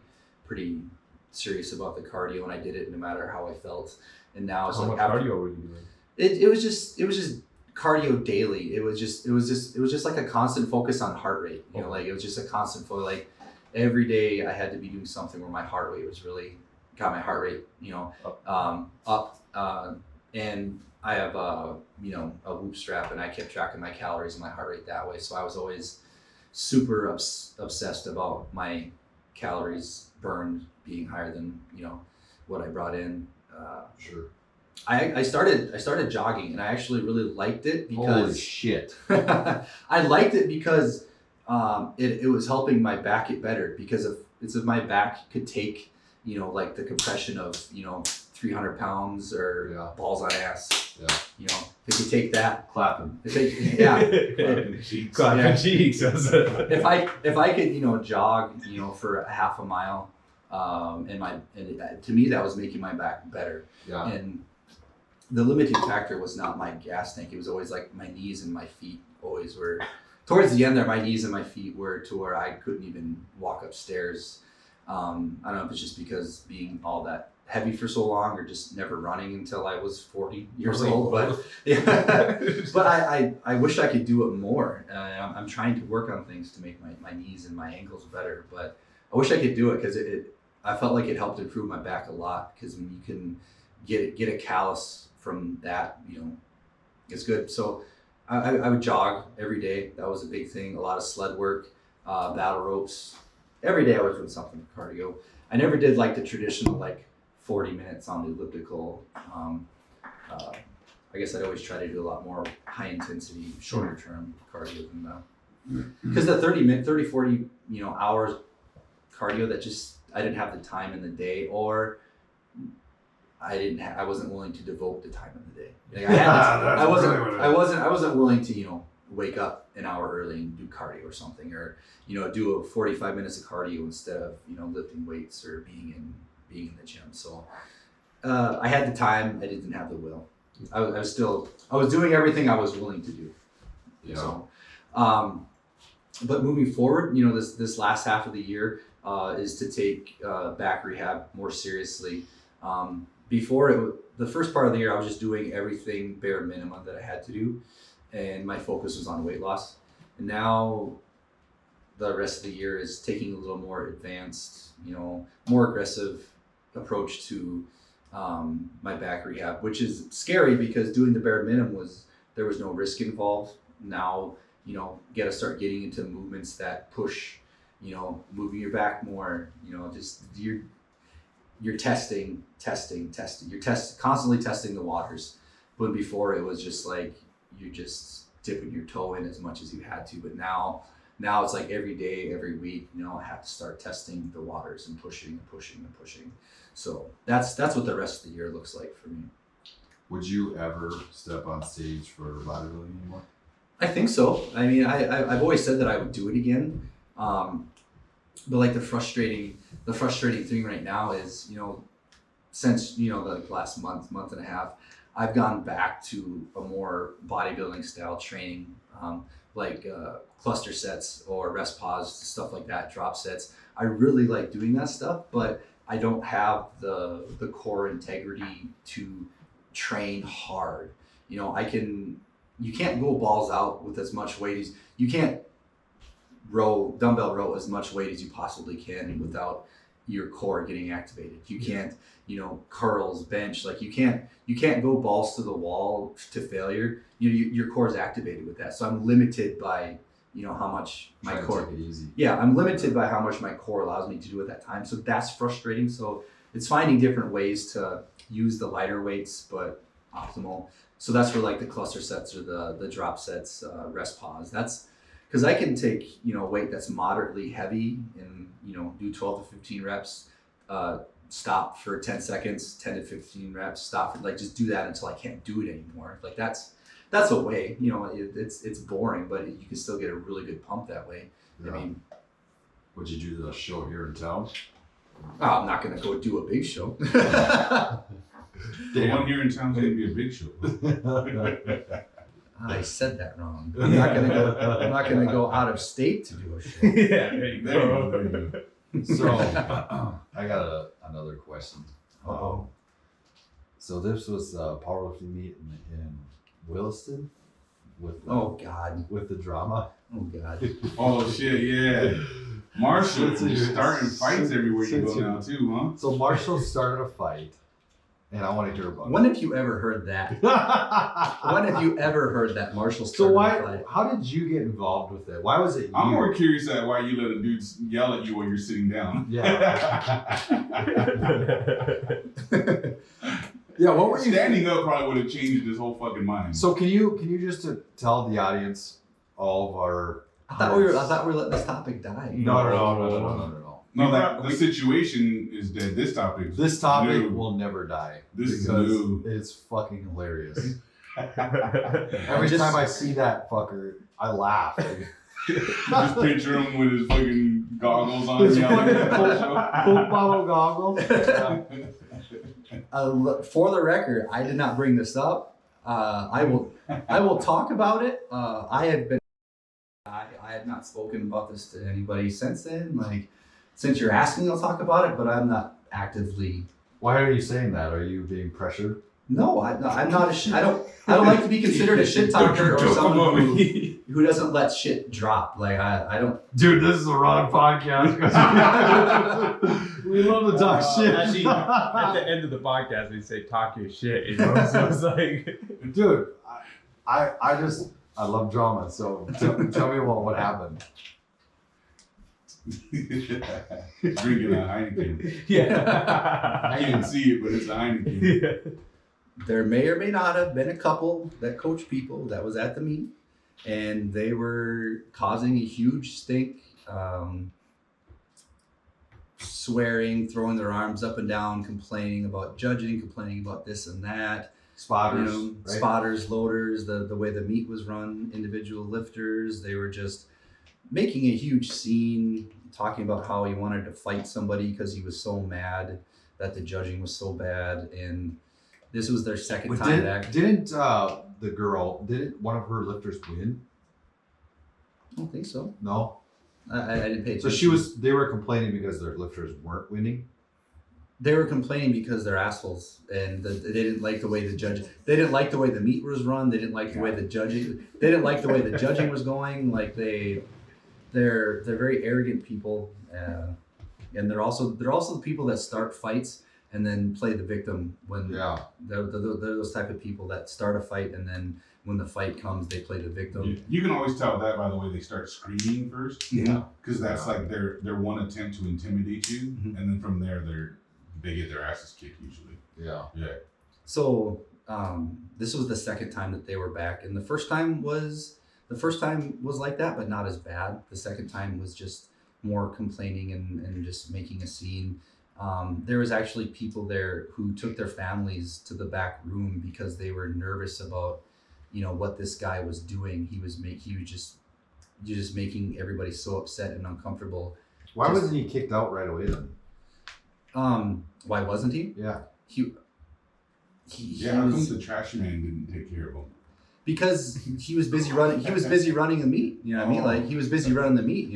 serious about the cardio, and I did it no matter how I felt. And now it's How like much cardio were you doing? it was just cardio daily. It was just like a constant focus on heart rate. You know, like it was just a constant focus. Like every day I had to be doing something where my heart rate was really got my heart rate, up. And I have a Whoop strap, and I kept track of my calories and my heart rate that way. So I was always super obsessed about my calories burned being higher than what I brought in. Sure. I started jogging, and I actually really liked it because Holy shit. I liked it because it was helping my back get better, because if my back could take like the compression of 300 pounds or balls on ass, if it could take that, Clapping. Clapping cheeks. Clapping cheeks. if I could jog for a half a mile, to me that was making my back better. Yeah. And the limiting factor was not my gas tank. It was always like my knees and my feet always were, towards the end there, my knees and my feet were to where I couldn't even walk upstairs. I don't know if it's just because being all that heavy for so long, or just never running until I was 40 years old. But yeah, but I wish I could do it more. I'm trying to work on things to make my knees and my ankles better, but I wish I could do it, because I felt like it helped improve my back a lot, because when you can get a callus from that, it's good. So I would jog every day. That was a big thing. A lot of sled work, battle ropes. Every day I was doing something for cardio. I never did like the traditional 40 minutes on the elliptical. I guess I'd always try to do a lot more high intensity, shorter term cardio than that. Because the 30, 40 hours cardio, that just, I didn't have the time in the day, or I wasn't willing to devote the time in the day. Like I wasn't willing to wake up an hour early and do cardio or something, or do a 45 minutes of cardio instead of lifting weights or being in the gym. So I had the time, I didn't have the will. I was doing everything I was willing to do. Yeah. So but moving forward, this last half of the year is to take back rehab more seriously. Before the first part of the year, I was just doing everything bare minimum that I had to do, and my focus was on weight loss. And now the rest of the year is taking a little more advanced, more aggressive approach to my back rehab, which is scary, because doing the bare minimum there was no risk involved. Now, got to start getting into movements that push, moving your back more, just you're testing. You're constantly testing the waters. But before, it was just like you're just dipping your toe in as much as you had to. But now it's like every day, every week, I have to start testing the waters and pushing. So that's what the rest of the year looks like for me. Would you ever step on stage for bodybuilding anymore? I think so. I mean, I've always said that I would do it again. But the frustrating thing right now is, since, the last month and a half, I've gone back to a more bodybuilding style training, cluster sets or rest pause, stuff like that, drop sets. I really like doing that stuff, but I don't have the core integrity to train hard. You can't go balls out with as much weight as you can't dumbbell row as much weight as you possibly can without your core getting activated. You can't, curls, bench, you can't go balls to the wall to failure. Your core is activated with that. So I'm limited by, how much my core. Take it easy. Yeah, I'm limited by how much my core allows me to do at that time. So that's frustrating. So it's finding different ways to use the lighter weights, but optimal. So that's where the cluster sets or the drop sets, rest pause. That's because I can take, weight that's moderately heavy and, do 12 to 15 reps, stop for 10 seconds, 10 to 15 reps, stop for just do that until I can't do it anymore. That's a way, it's boring, but you can still get a really good pump that way. Yeah. I mean, would you do the show here in town? I'm not going to go do a big show. The one here in town's gonna be a big show. I said that wrong. I'm not gonna go out of state to do a show. Yeah, there you There you go. go. There you go. So I got another question. Uh-oh. So this was a powerlifting meet in Williston with the, Oh God. with the drama. Oh God. Oh shit, yeah. Marshall Since is you- starting fights everywhere you since go you- now too, huh? So Marshall started a fight, and I want to hear about When have you ever heard that? it. When have you ever heard that Marshall So started a why? fight? How did you get involved with it? Why was it you? I'm more curious at why you let a dude yell at you while you're sitting down. Yeah. Yeah. What were you? Standing up probably would have changed his whole fucking mind. So can you just tell the audience all of our? I thought we were letting this topic die. No. no, that the situation is dead. This topic. This topic new. will never die. This is because new. it's fucking hilarious. I Every just- time I see that fucker, I laugh. Just picture him with his fucking goggles on. His yelling fucking at the show. Coke bottle goggles. For the record, I did not bring this up. I will talk about it. I have not spoken about this to anybody since then. Like, since you're asking, I'll talk about it, but I'm not actively. Why are you saying that? Are you being pressured? No, I'm not a shit. I don't like to be considered a shit talker or someone who doesn't let shit drop. Like I don't. Dude, this is the wrong podcast. We love to talk shit. Actually, at the end of the podcast, we say talk your shit. You know, so it's like, Dude, I love drama. So tell me what happened. Drinking a Heineken. yeah. I can't see it, but it's a Heineken. Yeah. There may or may not have been a couple that coach people that was at the meet, and they were causing a huge stink, swearing, throwing their arms up and down, complaining about judging, complaining about this and that. Spotters. You know, right? spotters, loaders, the way the meet was run, individual lifters. They were just making a huge scene, talking about how he wanted to fight somebody because he was so mad that the judging was so bad, and this was their second But time back. didn't the girl, didn't one of her lifters win? I don't think so. No. I didn't pay attention. So they were complaining because their lifters weren't winning. They were complaining because they're assholes, and they didn't like the way the judge. They didn't like the way the meet was run. They didn't like the way the judging. They didn't like the way the judging was going. Like they're very arrogant people, and they're also the people that start fights and then play the victim when Yeah. they're those type of people that start a fight and then when the fight comes they play the victim. You can always tell that by the way they start screaming first, Yeah. because that's like their one attempt to intimidate you, Mhm. and then from there they get their asses kicked usually. Yeah. Yeah. So this was the second time that they were back, and the first time was like that, but not as bad. The second time was just more complaining and just making a scene. There was actually people there who took their families to the back room because they were nervous about, what this guy was doing. He was just making everybody so upset and uncomfortable. Why Just- wasn't he kicked out right away then? Why wasn't he? Yeah. He Yeah, how come was, the trash man didn't take care of him? because he was busy running. He was busy running the meet. You know what I mean? Like he was busy running the meet.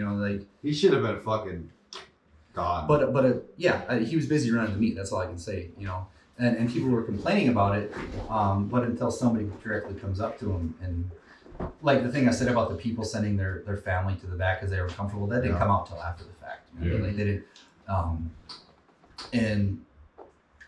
He should have been fucking gone. But he was busy running the meet. That's all I can say. And people were complaining about it, but until somebody directly comes up to him and like the thing I said about the people sending their family to the back because they were comfortable, that didn't Yeah. come out till after the fact. You know what I mean? Like they didn't. And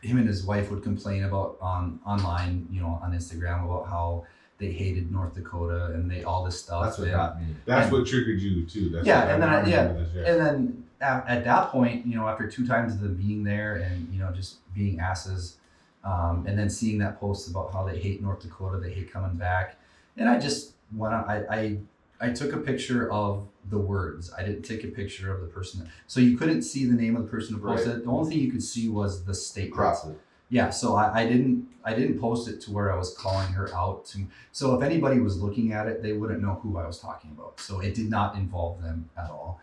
him and his wife would complain about online, on Instagram about how they hated North Dakota and all this stuff. That's what and, got me. That's And- what triggered you too. That's Yeah, what and then I remember this, And then at that point, after 2 times of them being there and, just being asses, and then seeing that post about how they hate North Dakota, they hate coming back. And I just went on, I took a picture of the words. I didn't take a picture of the person. So you couldn't see the name of the person who posted it. The only thing you could see was the statement. Cross it. Yeah, so I didn't post it to where I was calling her out. So if anybody was looking at it, they wouldn't know who I was talking about. So it did not involve them at all.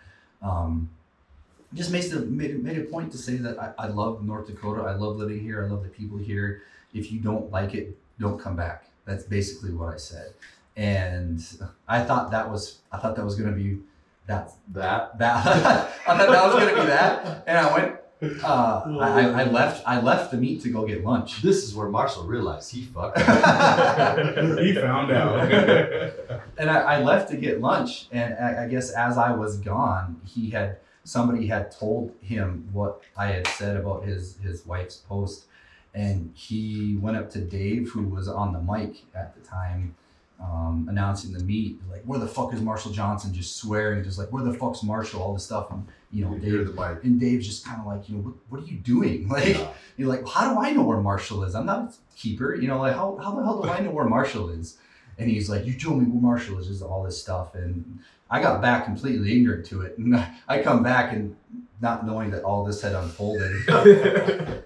Just made a point to say that I love North Dakota. I love living here. I love the people here. if you don't like it, don't come back. That's basically what I said. And I thought that was going to be that. I thought that was going to be that. And I went, I left the meet to go get lunch. This is where Marshall realized he fucked. He found out. And I left to get lunch, and I guess as I was gone, somebody had told him what I had said about his wife's post, and he went up to Dave, who was on the mic at the time, announcing the meet, like, where the fuck is Marshall Johnson, just swearing, just like, where the fuck's Marshall, all this stuff. And Dave's just kind of like, what are you doing? Like, you're like, how do I know where Marshall is? I'm not a keeper, like, how the hell do I know where Marshall is? And he's like, you told me where Marshall is, just all this stuff. And I got back completely ignorant to it. And I come back and not knowing that all this had unfolded.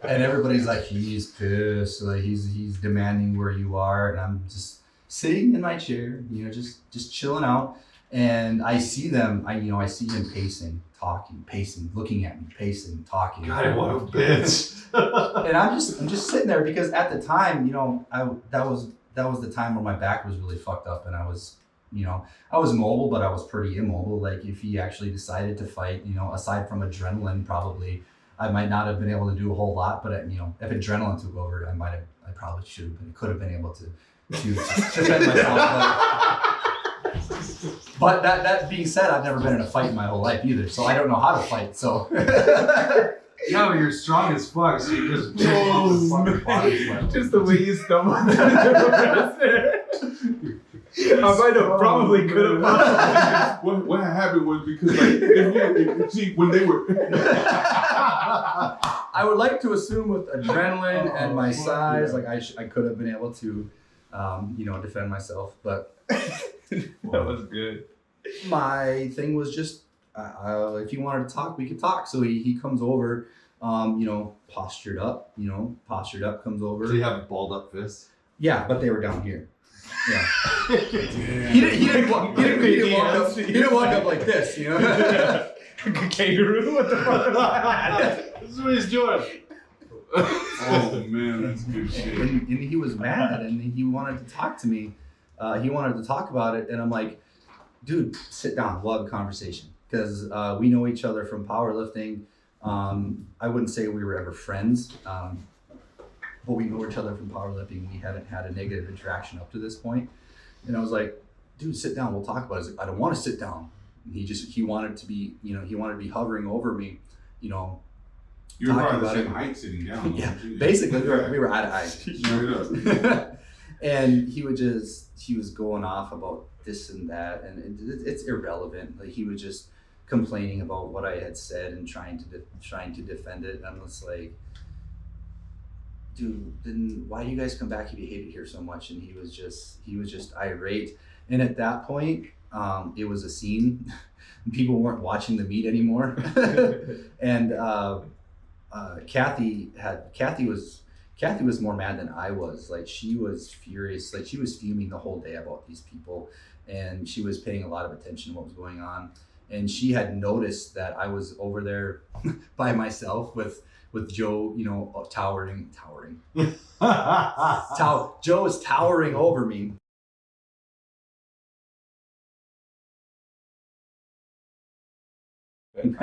And everybody's like, he's pissed, like he's demanding where you are. And I'm just sitting in my chair, just chilling out. And I see them, I see him pacing, talking, pacing, looking at me, pacing, talking. God, what a bitch. And I'm just sitting there because at the time, that was the time where my back was really fucked up, and I was mobile, but I was pretty immobile. Like, if he actually decided to fight, aside from adrenaline, probably I might not have been able to do a whole lot. But if adrenaline took over, I probably could have been able to defend myself. But that being said, I've never been in a fight in my whole life either, so I don't know how to fight. So. Yeah, but you're strong as fuck, so you just just the way you stumbled. I might have probably could have. What happened was because see when they were. I would like to assume with adrenaline and my size, like I could have been able to, defend myself, but that was good. My thing was just, if you wanted to talk, we could talk. So he comes over, postured up, comes over. Did he have a balled up fist? Yeah, but they were down here. Yeah. He didn't walk up like this, Kangaroo? What the fuck? This is what he's doing. Oh man, that's good shit. And he was mad, and he wanted to talk to me. He wanted to talk about it, and I'm like, dude, sit down. We'll have a conversation, because we know each other from powerlifting. I wouldn't say we were ever friends, but we know each other from powerlifting. We haven't had a negative interaction up to this point. And I was like, dude, sit down. We'll talk about it. I was like, I don't want to sit down. And he wanted to be, hovering over me, You were probably the same height sitting down. Yeah, basically we were eye to eye. Straight up. And he was going off about this and that, and it's irrelevant. Like, he was just complaining about what I had said and trying to defend it. And I'm just like, dude, then why do you guys come back if you hate it here so much? And he was just irate. And at that point, it was a scene. People weren't watching the meet anymore. And Kathy was more mad than I was. Like, she was furious. Like, she was fuming the whole day about these people, and she was paying a lot of attention to what was going on. And she had noticed that I was over there by myself with Joe, towering. Joe is towering over me. And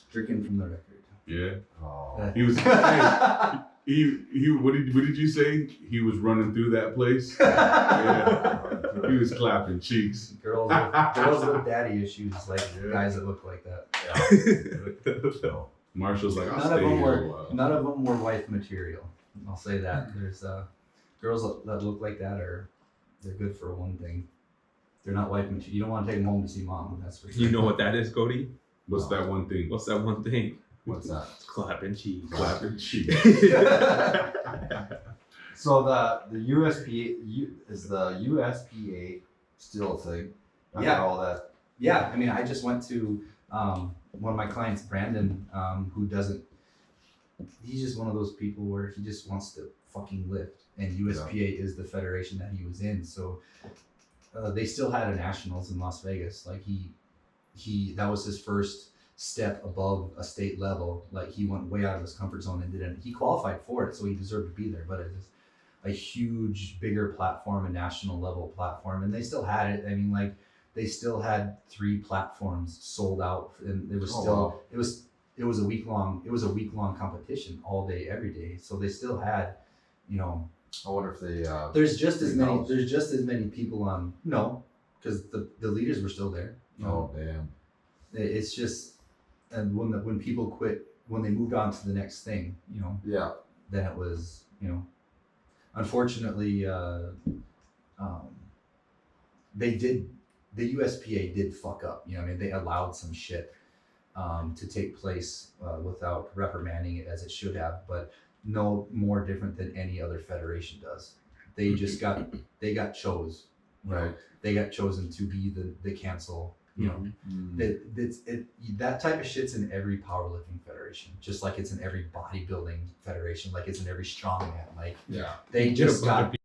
Stricken from the record. Yeah. Oh. He was. Hey, he. What did you say? He was running through that place. Yeah. He was clapping cheeks. Girls with daddy issues, like guys that look like that. Yeah. Marshall's like, I'll None stay of them here a were while. none of them were wife material. I'll say that. There's girls that look like that they're good for one thing. They're not wife material. You don't want to take them home to see mom. That's for sure. You know what that is, Cody? What's that one thing? What's that one thing? What's that? It's clapping cheeks. Clapping cheeks. So the USP is the USPA still a thing? After Yeah. all that. Yeah, I mean, I just went to one of my clients, Brandon, who doesn't. He's just one of those people where he just wants to fucking lift, and USPA is the federation that he was in. So they still had a nationals in Las Vegas. Like he that was his first step above a state level. Like he went way out of his comfort zone and didn't. He qualified for it, so he deserved to be there. But it's a huge, bigger platform, a national level platform, and they still had it. I mean, like. They still had 3 platforms sold out, and it was still it was a week long competition all day every day. So they still had, I wonder if they there's just as many people on because the leaders were still there. oh damn. It's just and when people quit when they moved on to the next thing, Yeah. then it was unfortunately the USPA did fuck up. I mean, they allowed some shit to take place without reprimanding it as it should have, but no more different than any other federation does. They just got chose. Right. They got chosen to be the cancel. That type of shit's in every powerlifting federation, just like it's in every bodybuilding federation, like it's in every strongman. Like Yeah. they just got.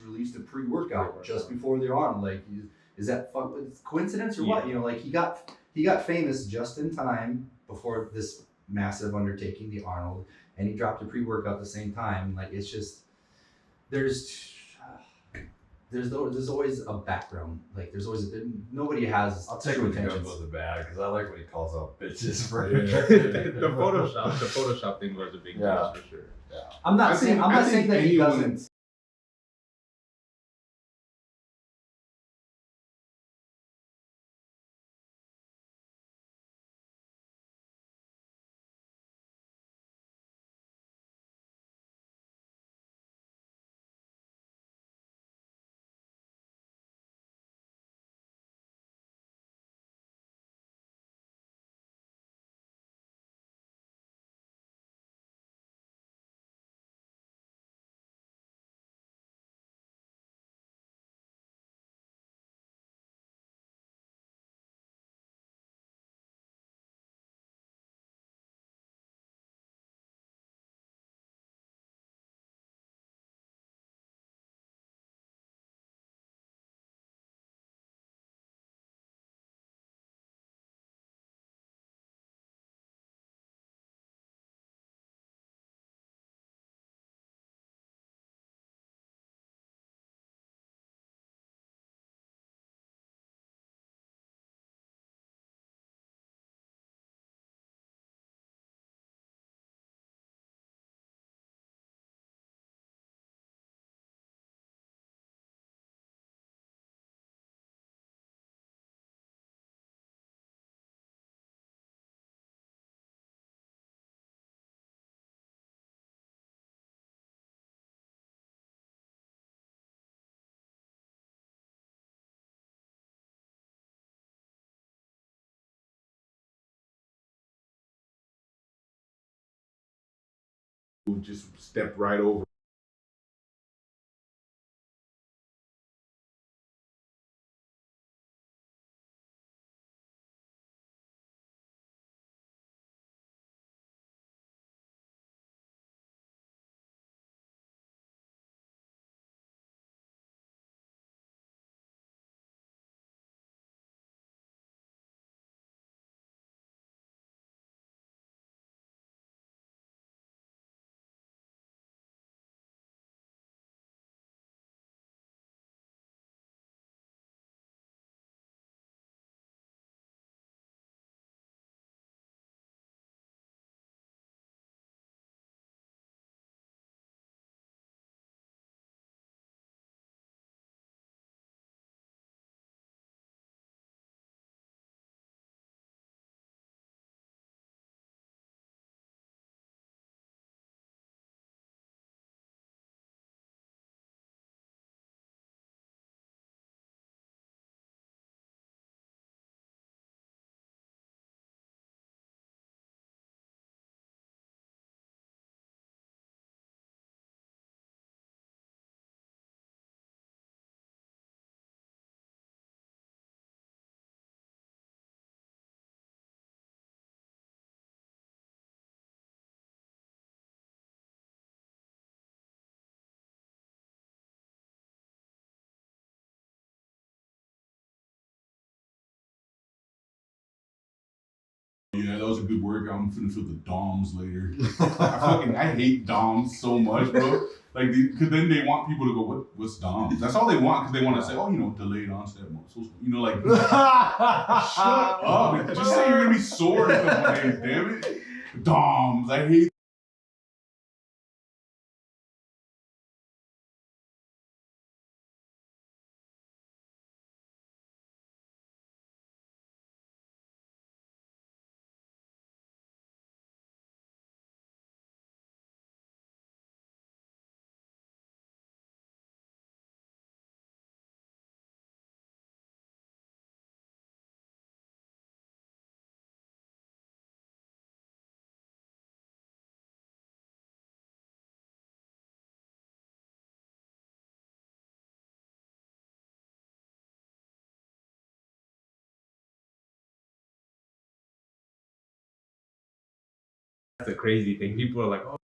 Released a pre-workout just before they're on. Like, is that coincidence or what? Like he got famous just in time before this massive undertaking, the Arnold, and he dropped a pre-workout at the same time. Like it's just there's always a background. Like there's always nobody has. I'll take true what the intentions. goes with the bad because I like when he calls out bitches for The Photoshop thing was a big deal for sure. Yeah. I'm not I saying think that he anyone- doesn't. who just stepped right over. Yeah, that was a good workout. I'm finna feel the DOMs later. I hate DOMs so much, bro. Like, because then they want people to go, what's DOMs? That's all they want, because they want to say, oh, delayed onset muscles. Like, shut up. Just say you're gonna be sore in a couple days, damn it. DOMs, I hate That's the crazy thing. People are like, oh,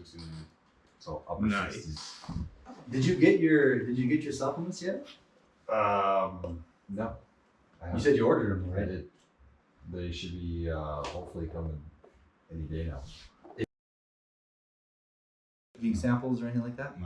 mix in there. So upper Nice. 60s. Did you get your supplements yet? No. You said you ordered them, I right? did. They should be hopefully coming any day now. Taking samples or anything like that?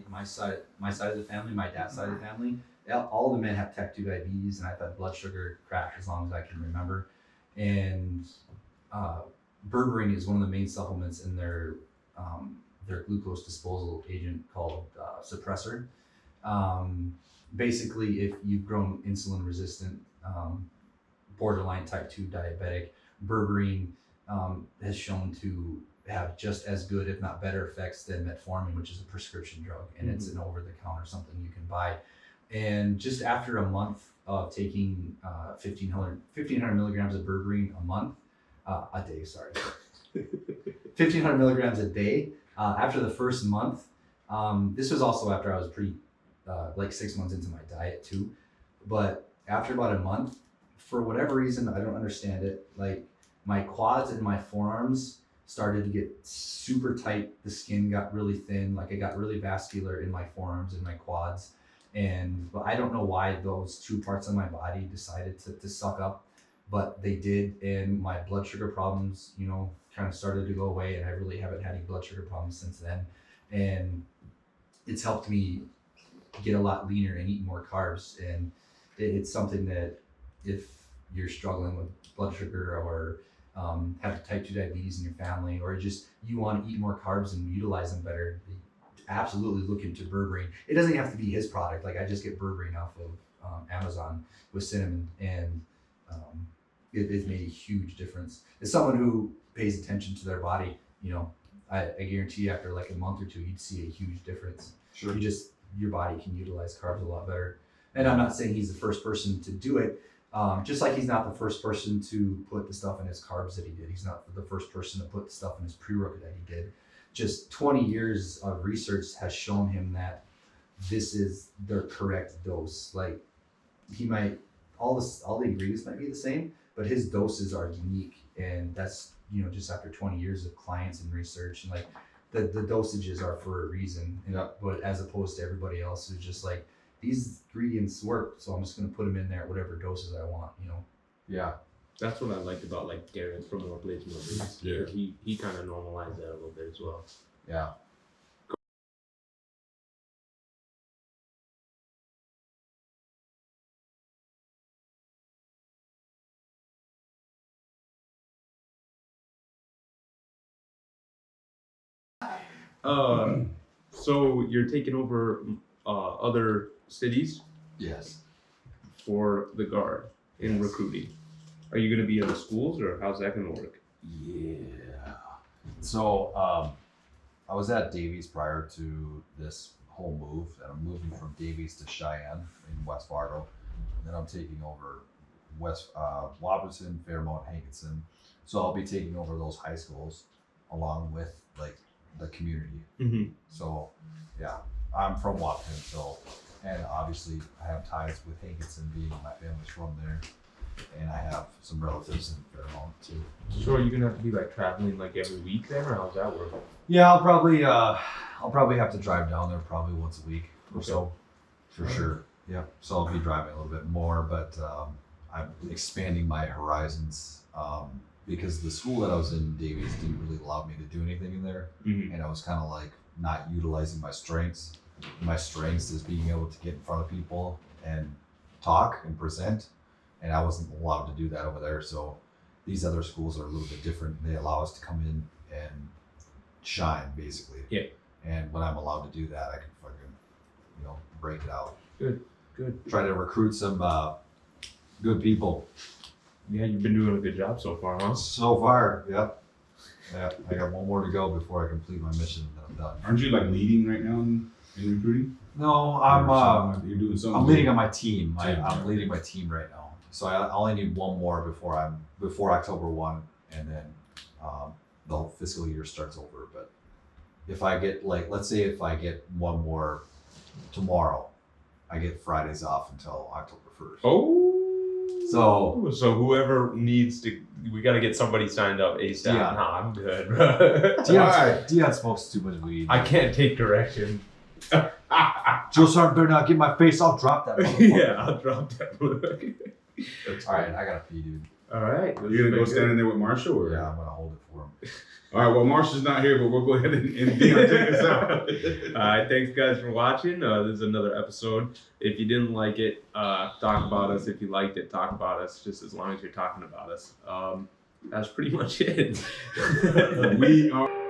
My side of the family, my dad's side of the family, all the men have type 2 diabetes, and I've had blood sugar crash as long as I can remember. And berberine is one of the main supplements in their glucose disposal agent called suppressor. Basically, if you've grown insulin resistant, borderline type 2 diabetic, berberine has shown to have just as good, if not better, effects than metformin, which is a prescription drug, and it's an over-the-counter something you can buy. And just after a month of taking 1,500 milligrams of berberine a day, 1,500 milligrams a day. After the first month, this was also after I was pretty like 6 months into my diet too. But after about a month, for whatever reason, I don't understand it, like my quads and my forearms started to get super tight. The skin got really thin. Like I got really vascular in my forearms and my quads. But I don't know why those two parts of my body decided to suck up, but they did. And my blood sugar problems, kind of started to go away. And I really haven't had any blood sugar problems since then. And it's helped me get a lot leaner and eat more carbs. And it's something that if you're struggling with blood sugar or have type 2 diabetes in your family, or just you want to eat more carbs and utilize them better, absolutely look into berberine. It doesn't have to be his product. Like I just get berberine off of Amazon with cinnamon, and it's made a huge difference. As someone who pays attention to their body, I guarantee you after like a month or two, you'd see a huge difference. Sure. Your body can utilize carbs a lot better. And I'm not saying he's the first person to do it. Just like he's not the first person to put the stuff in his carbs that he did. He's not the first person to put the stuff in his pre-workout that he did. Just 20 years of research has shown him that this is the correct dose. Like he might, all the ingredients might be the same, but his doses are unique. And that's, just after 20 years of clients and research, and like the dosages are for a reason. But as opposed to everybody else who's just like, these ingredients work, so I'm just going to put them in there at whatever doses I want, Yeah. That's what I liked about like Garrett from More Plates More Beats. Yeah. He kind of normalized that a little bit as well. Yeah. So you're taking over other cities Yes. for the guard in recruiting. Are you going to be in the schools, or how's that going to work? Yeah. So I was at Davies prior to this whole move, and I'm moving from Davies to Cheyenne in West Fargo. And then I'm taking over West Waterson, Fairmont, Hankinson. So I'll be taking over those high schools along with like the community. Mm-hmm. So yeah, I'm from Waterton, so and obviously I have ties with Hankinson, being my family's from there, and I have some relatives in Fairmont too. So are you gonna have to be like traveling like every week then, or how's that work? Yeah, I'll probably have to drive down there probably once a week or so, for sure. Yeah, so I'll be driving a little bit more, but I'm expanding my horizons because the school that I was in, Davies, didn't really allow me to do anything in there, and I was kind of like not utilizing my strengths. My strengths is being able to get in front of people and talk and present, and I wasn't allowed to do that over there. So these other schools are a little bit different. They allow us to come in and shine, basically. Yeah. And when I'm allowed to do that, I can fucking, break it out. Good. Try to recruit some good people. Yeah, you've been doing a good job so far, huh? So far, yep. Yeah, I got one more to go before I complete my mission, and then I'm done. Aren't you like leading right now in recruiting? No, You're doing something. I'm leading on my team. Team. I'm leading my team right now. So I only need one more before October 1, and then the whole fiscal year starts over. But if I get let's say if I get one more tomorrow, I get Fridays off until October 1st. Oh. So whoever needs to, we got to get somebody signed up ASAP. Yeah. Nah, I'm good, bro. Dion smokes too much weed. I can't take direction. Joe Sargent better not get my face. I'll drop that. Yeah, I'll drop that look. All right, I gotta pee, dude. All right. You're gonna go stand in there with Marshall, or? Yeah, I'm gonna hold it for him. All right. Well, Marshall's not here, but we'll go ahead and Dion take us out. All right, thanks guys for watching. This is another episode. If you didn't like it, talk about us. If you liked it, talk about us. Just as long as you're talking about us. That's pretty much it. We are.